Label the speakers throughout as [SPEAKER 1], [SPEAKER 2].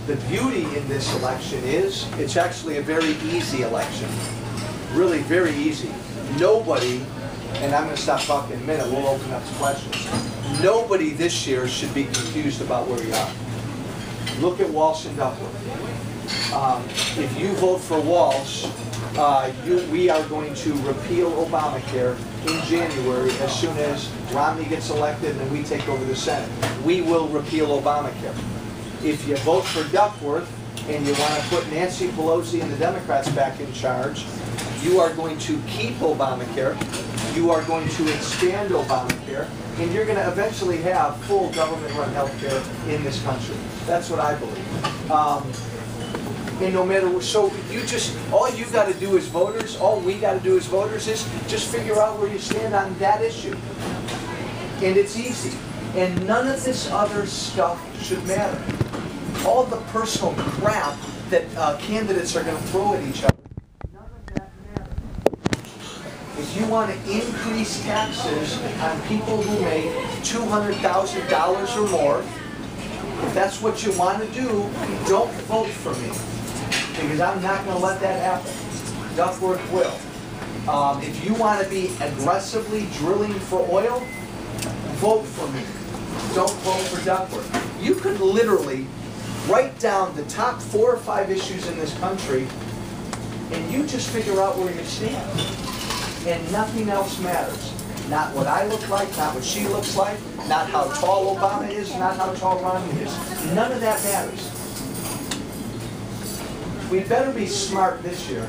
[SPEAKER 1] The beauty in this election is it's actually a very easy election. Really very easy. Nobody, and I'm going to stop talking in a minute, we'll open up to questions. Nobody this year should be confused about where you are. Look at Walsh and Duckworth. If you vote for Walsh, we are going to repeal Obamacare in January as soon as Romney gets elected and we take over the Senate. We will repeal Obamacare. If you vote for Duckworth and you want to put Nancy Pelosi and the Democrats back in charge, you are going to keep Obamacare, you are going to expand Obamacare, and you're going to eventually have full government-run health care in this country. That's what I believe. And no matter, so all you got to do as voters, all we got to do as voters is just figure out where you stand on that issue. And it's easy. And none of this other stuff should matter. All the personal crap that candidates are going to throw at each other, none of that matters. If you want to increase taxes on people who make $200,000 or more, if that's what you want to do, don't vote for me. Because I'm not going to let that happen. Duckworth will. If you want to be aggressively drilling for oil, vote for me. Don't vote for Duckworth. You could literally write down the top 4 or 5 issues in this country, and you just figure out where you stand. And nothing else matters. Not what I look like, not what she looks like, not how tall Obama is, not how tall Romney is. None of that matters. We better be smart this year,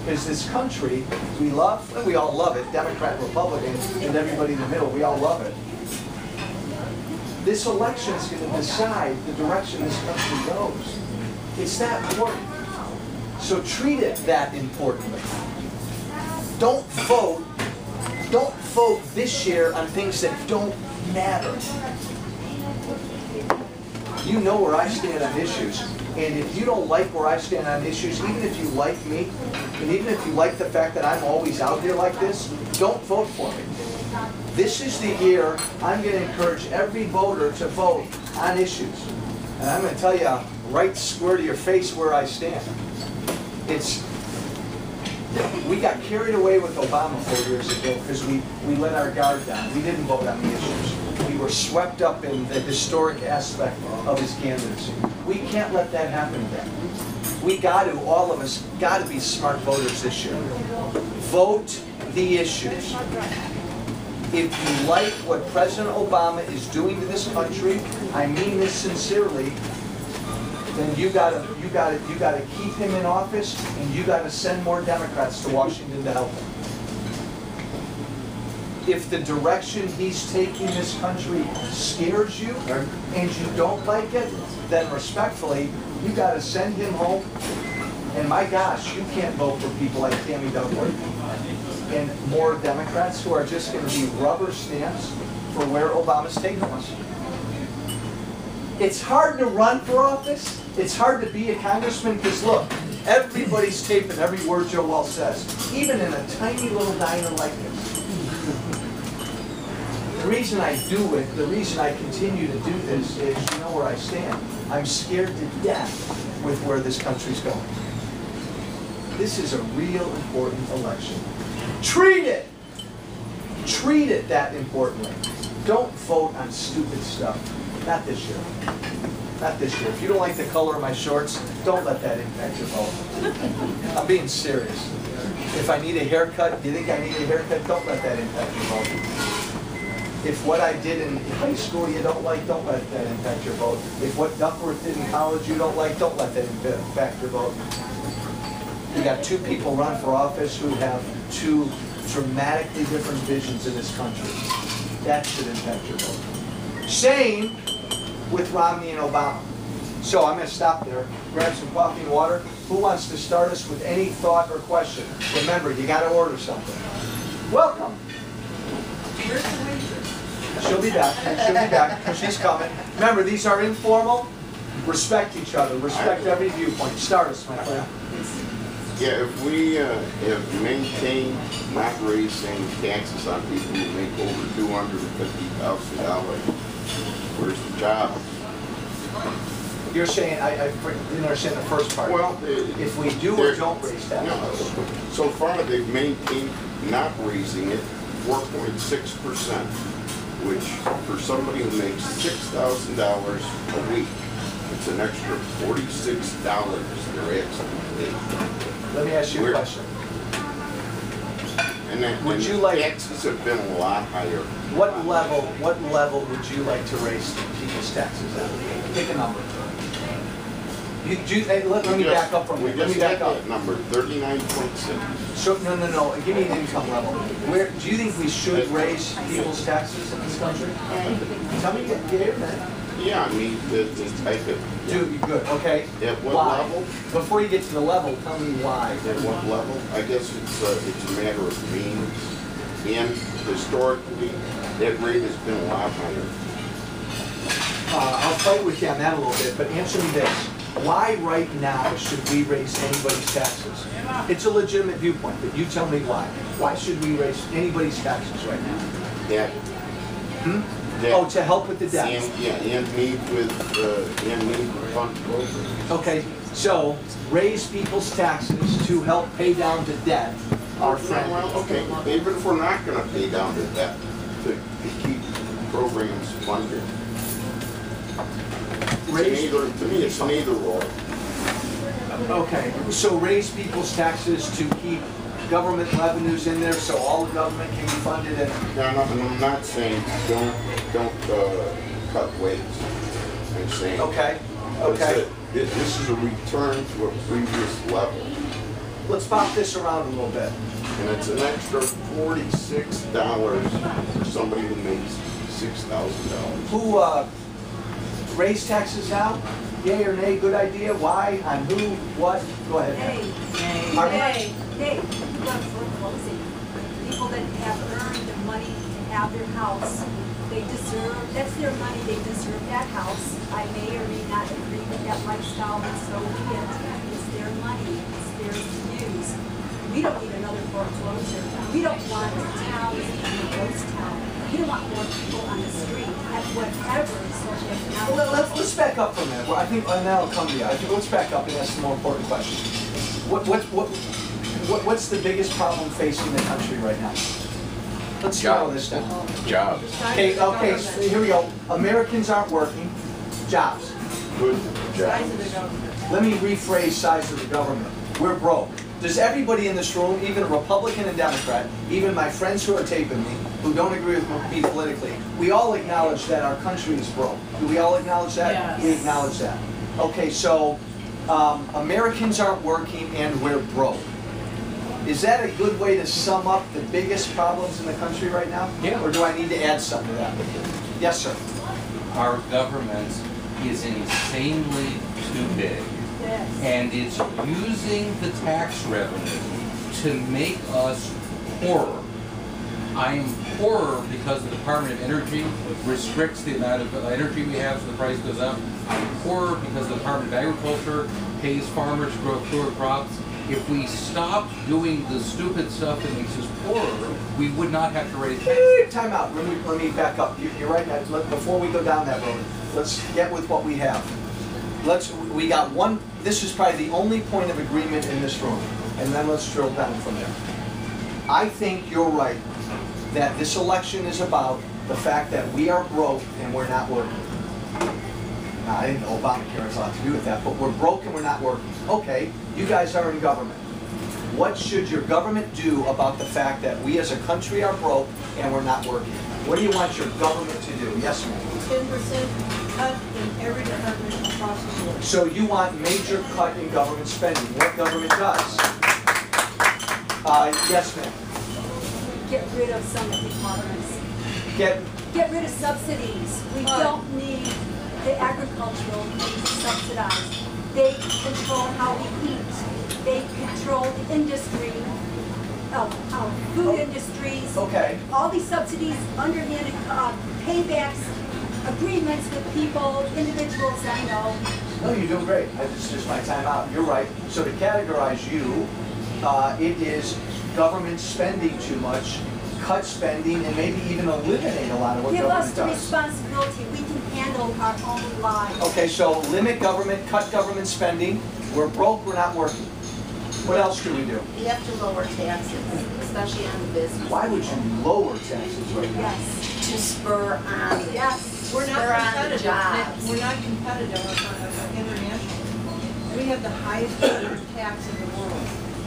[SPEAKER 1] because this country we love, and we all love it, Democrat, Republican, and everybody in the middle, we all love it. This election is going to decide the direction this country goes. It's that important. So treat it that importantly. Don't vote this year on things that don't matter. You know where I stand on issues. And if you don't like where I stand on issues, even if you like me, and even if you like the fact that I'm always out here like this, don't vote for me. This is the year I'm going to encourage every voter to vote on issues. And I'm going to tell you right square to your face where I stand. We got carried away with Obama 4 years ago because we let our guard down. We didn't vote on the issues. We were swept up in the historic aspect of his candidacy. We can't let that happen again. We got to, all of us, got to be smart voters this year. Vote the issues. If you like what President Obama is doing to this country, I mean this sincerely, then you gotta keep him in office, and you gotta send more Democrats to Washington to help him. If the direction he's taking this country scares you and you don't like it, then respectfully, you gotta send him home. And my gosh, you can't vote for people like Tammy Duckworth and more Democrats who are just going to be rubber stamps for where Obama's taking us. It's hard to run for office. It's hard to be a congressman because, look, everybody's taping every word Joe Walsh says, even in a tiny little diner like this. The reason I do it, the reason I continue to do this is, you know where I stand. I'm scared to death with where this country's going. This is a real important election. Treat it! Treat it that importantly. Don't vote on stupid stuff. Not this year. Not this year. If you don't like the color of my shorts, don't let that impact your vote. I'm being serious. If I need a haircut, do you think I need a haircut? Don't let that impact your vote. If what I did in high school you don't like, don't let that impact your vote. If what Duckworth did in college you don't like, don't let that impact your vote. We got 2 people run for office who have 2 dramatically different visions of this country. That should impact your vote. Same with Romney and Obama. So I'm going to stop there, grab some coffee and water. Who wants to start us with any thought or question? Remember, you got to order something. Welcome.
[SPEAKER 2] Where's the waitress?
[SPEAKER 1] She'll be back. She'll be back. She's coming. Remember, these are informal. Respect each other. Respect every viewpoint. Start us, my friend.
[SPEAKER 3] Yeah, if we have maintained not raising taxes on people who make over $250,000, where's the job?
[SPEAKER 1] You're saying, I didn't understand the first part.
[SPEAKER 3] Well,
[SPEAKER 1] if we do or don't raise taxes.
[SPEAKER 3] No, so far they've maintained not raising it 4.6%, which for somebody who makes $6,000 a week, it's an extra $46 they're asking to pay.
[SPEAKER 1] Let me ask you a question.
[SPEAKER 3] And then
[SPEAKER 1] Would you like
[SPEAKER 3] taxes have been a lot higher.
[SPEAKER 1] What level would you like to raise people's taxes at? Pick a number. Let me back up from here. Let me back up.
[SPEAKER 3] That number, 39.6.
[SPEAKER 1] So no. Give me an income level. Where do you think we should raise people's taxes in this country? Tell me, man.
[SPEAKER 3] Yeah, I mean, the type of.
[SPEAKER 1] Dude, good. Okay.
[SPEAKER 3] At what
[SPEAKER 1] why?
[SPEAKER 3] level?
[SPEAKER 1] Before you get to the level, tell me why.
[SPEAKER 3] At what level? I guess it's a matter of means. And historically, that rate has been a lot higher.
[SPEAKER 1] I'll fight with you on that a little bit, but answer me this. Why right now should we raise anybody's taxes? It's a legitimate viewpoint, but you tell me why. Why should we raise anybody's taxes right now?
[SPEAKER 3] That.
[SPEAKER 1] Oh, to help with the debt.
[SPEAKER 3] And need with fund programs.
[SPEAKER 1] Okay, so raise people's taxes to help pay down the debt. Our friend.
[SPEAKER 3] Well, okay, even if we're not going to pay down the debt, to keep programs funded. To me, it's neither or.
[SPEAKER 1] Okay, so raise people's taxes to keep government revenues in there, so all the government can be funded. And
[SPEAKER 3] I'm not saying don't cut wages. I'm saying
[SPEAKER 1] okay.
[SPEAKER 3] This is a return to a previous level.
[SPEAKER 1] Let's pop this around a little bit.
[SPEAKER 3] And it's an extra $46 for somebody who makes $6,000.
[SPEAKER 1] Who raise taxes now? Yay or nay? Good idea. Why? On who? What? Go ahead.
[SPEAKER 2] Nay. People are foreclosing. People that have earned the money to have their house, they deserve. That's their money. They deserve that house. I may or may not agree with that lifestyle, but so be it. It's their money. It's theirs to use. We don't need another foreclosure. We don't want town to be a ghost town. We don't want more people on the street at whatever social.
[SPEAKER 1] Well, let's back up from that. Well, I think now I'll come to you. Let's back up and ask the more important question. What's the biggest problem facing the country right now? Let's narrow this down.
[SPEAKER 4] Jobs.
[SPEAKER 1] Okay, so here we go. Americans aren't working. Jobs.
[SPEAKER 3] Good
[SPEAKER 2] Size of the government.
[SPEAKER 1] Let me rephrase size of the government. We're broke. Does everybody in this room, even a Republican and Democrat, even my friends who are taping me, who don't agree with me politically, we all acknowledge that our country is broke. Do we all acknowledge that?
[SPEAKER 2] Yes.
[SPEAKER 1] We acknowledge that. Okay, so Americans aren't working and we're broke. Is that a good way to sum up the biggest problems in the country right now?
[SPEAKER 4] Yeah.
[SPEAKER 1] Or do I need to add something to that? Yes, sir.
[SPEAKER 4] Our government is insanely too big.
[SPEAKER 2] Yes.
[SPEAKER 4] And it's using the tax revenue to make us poorer. I am poorer because the Department of Energy restricts the amount of energy we have, so the price goes up. I'm poorer because the Department of Agriculture pays farmers to grow fewer crops. If we stopped doing the stupid stuff that makes us poorer, we would not have to raise taxes.
[SPEAKER 1] Time out. Let me back up. You're right. Before we go down that road, let's get with what we have. We got one. This is probably the only point of agreement in this room, and then let's drill down from there. I think you're right that this election is about the fact that we are broke and we're not working. Now, I didn't know Obamacare has a lot to do with that, but we're broke and we're not working. Okay, you guys are in government. What should your government do about the fact that we as a country are broke and we're not working? What do you want your government to do? Yes, ma'am.
[SPEAKER 2] 10% cut in every department across the board.
[SPEAKER 1] So you want major cut in government spending. What government does? Yes, ma'am.
[SPEAKER 2] Get rid of some departments.
[SPEAKER 1] Get
[SPEAKER 2] rid of subsidies. We don't need the agricultural to subsidize. They control how we eat. They control the industry, food industries.
[SPEAKER 1] Okay.
[SPEAKER 2] All these subsidies, underhanded paybacks, agreements with people, individuals I know.
[SPEAKER 1] No, you're doing great. It's just my time out. You're right. So to categorize you, it is government spending too much, cut spending, and maybe even eliminate a lot of what
[SPEAKER 2] Give
[SPEAKER 1] government
[SPEAKER 2] us the
[SPEAKER 1] does.
[SPEAKER 2] responsibility. We can handle our own lives.
[SPEAKER 1] Okay, so limit government, cut government spending. We're broke, we're not working. What else do we do?
[SPEAKER 5] You have to lower taxes, especially on the business.
[SPEAKER 1] Why would you lower taxes right now?
[SPEAKER 2] Yes,
[SPEAKER 5] To spur on,
[SPEAKER 2] yes.
[SPEAKER 6] We're not
[SPEAKER 5] spur on the
[SPEAKER 6] competitive.
[SPEAKER 5] jobs.
[SPEAKER 6] We're not competitive internationally. We have the highest tax in the world.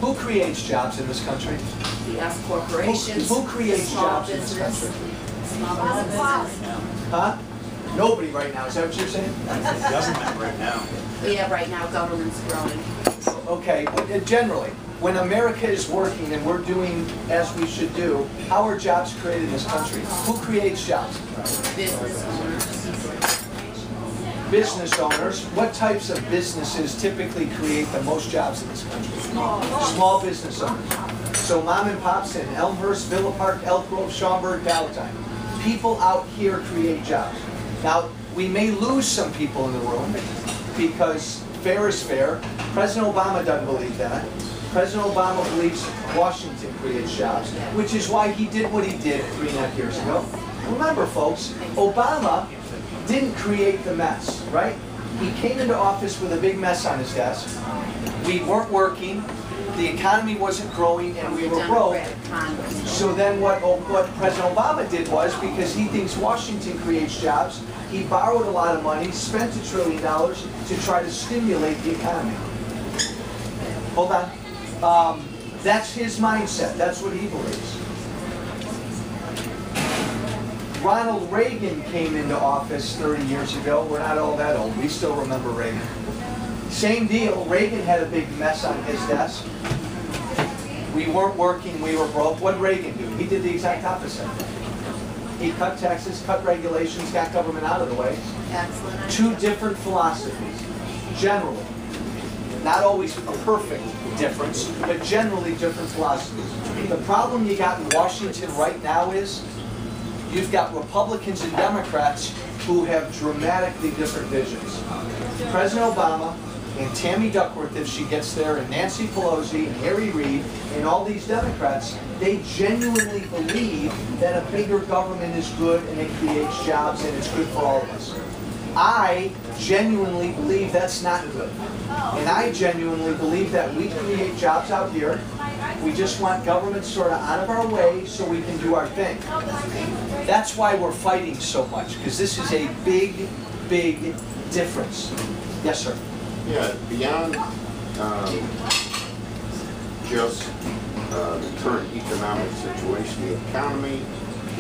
[SPEAKER 1] Who creates jobs in this country?
[SPEAKER 5] The S corporations.
[SPEAKER 1] Who creates
[SPEAKER 5] small
[SPEAKER 1] jobs in this
[SPEAKER 5] business,
[SPEAKER 1] country?
[SPEAKER 5] Small
[SPEAKER 2] Wow.
[SPEAKER 5] business.
[SPEAKER 1] Huh? Nobody right now, is that what you're saying?
[SPEAKER 7] Government right now.
[SPEAKER 5] Yeah, right now government's growing.
[SPEAKER 1] Okay, generally, when America is working and we're doing as we should do, how are jobs created in this country? Who creates jobs?
[SPEAKER 5] Business owners.
[SPEAKER 1] Business owners. What types of businesses typically create the most jobs in this country? Small business owners. So mom and pops in Elmhurst, Villa Park, Elk Grove, Schaumburg, Palatine. People out here create jobs. Now, we may lose some people in the room because fair is fair. President Obama doesn't believe that. President Obama believes Washington creates jobs, which is why he did what he did 3.5 years ago. Remember, folks, Obama didn't create the mess, right? He came into office with a big mess on his desk. We weren't working, the economy wasn't growing, and we were broke. So then what President Obama did was, because he thinks Washington creates jobs, he borrowed a lot of money, spent $1 trillion to try to stimulate the economy. Hold on. That's his mindset. That's what he believes. Ronald Reagan came into office 30 years ago. We're not all that old. We still remember Reagan. Same deal. Reagan had a big mess on his desk. We weren't working. We were broke. What did Reagan do? He did the exact opposite. He cut taxes, cut regulations, got government out of the way.
[SPEAKER 5] Excellent.
[SPEAKER 1] Two different philosophies, generally. Not always a perfect difference, but generally different philosophies. The problem you got in Washington right now is you've got Republicans and Democrats who have dramatically different visions. President Obama and Tammy Duckworth, if she gets there, and Nancy Pelosi and Harry Reid and all these Democrats, they genuinely believe that a bigger government is good and it creates jobs and it's good for all of us. I genuinely believe that's not good. And I genuinely believe that we create jobs out here. We just want government sort of out of our way so we can do our thing. That's why we're fighting so much, because this is a big, big difference. Yes, sir.
[SPEAKER 3] Yeah, beyond just the current economic situation, the economy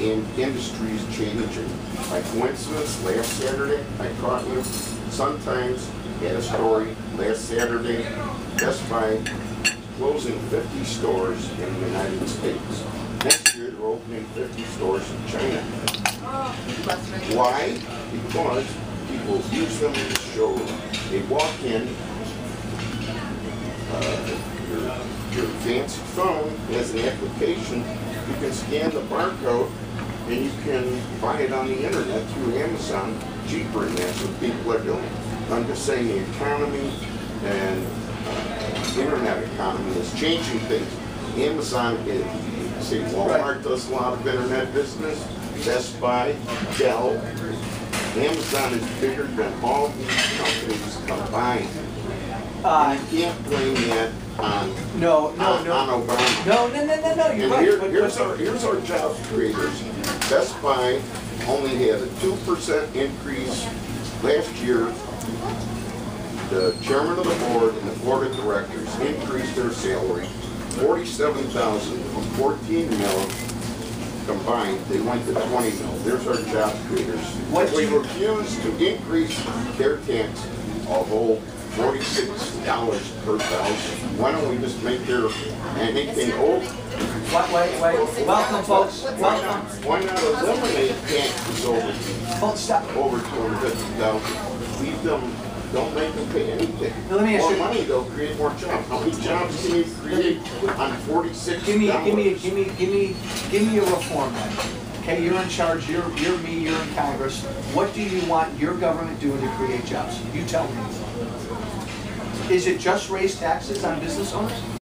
[SPEAKER 3] and industries changing. By coincidence, last Saturday, I caught you. Sun-Times had a story last Saturday, Best Buy closing 50 stores in the United States. Next year, they're opening 50 stores in China. Why? Because people use them in the showroom. They walk in, your fancy phone has an application, you can scan the barcode and you can buy it on the internet through Amazon cheaper, and that's what people are doing. I'm just saying the economy and internet economy is changing things. Amazon is, see, Walmart does a lot of internet business, Best Buy, Dell. Amazon is bigger than all these companies combined. And you can't blame that on Obama.
[SPEAKER 1] No, you're right.
[SPEAKER 3] Here's our job creators. Best Buy only had a 2% increase last year. The chairman of the board and the board of directors increased their salary $47,000 from $14 million combined. They went to $20 million. There's our job creators. We refuse to increase their tax a whole $46 per thousand. Why don't we just make their anything old?
[SPEAKER 1] Wait. Welcome, folks. Welcome.
[SPEAKER 3] Why not eliminate taxes over $250,000? Leave them. Don't make them pay anything.
[SPEAKER 1] Let me ask
[SPEAKER 3] more
[SPEAKER 1] you,
[SPEAKER 3] money, they'll create more jobs. How many jobs can you create on $46?
[SPEAKER 1] Give me a reform then. Okay, you're in charge. You're me. You're in Congress. What do you want your government doing to create jobs? You tell me. Is it just raise taxes on business owners?